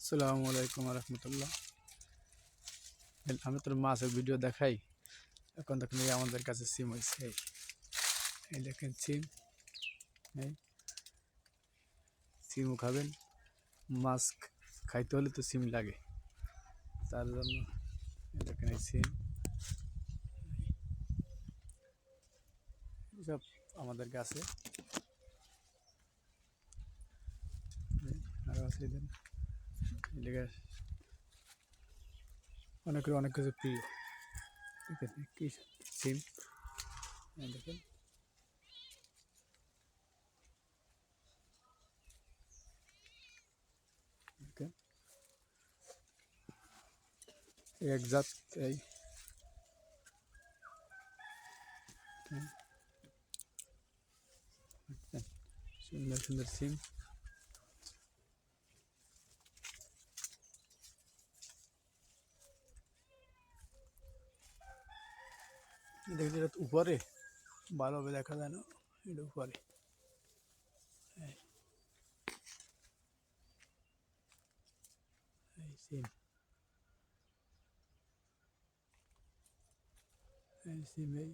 আসসালামু আলাইকুম রহমতুল্লাহ। আমি তোর মাছের ভিডিও দেখাই। এখন দেখুন এই আমাদের কাছে সিম হয়েছে, এই দেখেন সিম। এই সিমও খাবেন, মাছ খাইতে হলে তো সিম লাগে, তার জন্য এই দেখেন এই সিম। সব আমাদের কাছে আরও আছে, এদিকে অনেক কিছু প্রিয়। দেখেন কি সিম, দেখেন দেখেন এক জাত। এই সুন্দর সুন্দর সিম। দেখেন এটা উপরে ভালোভাবে দেখা যায় না, এটা উপরে। এই সিম, এই সিম, এই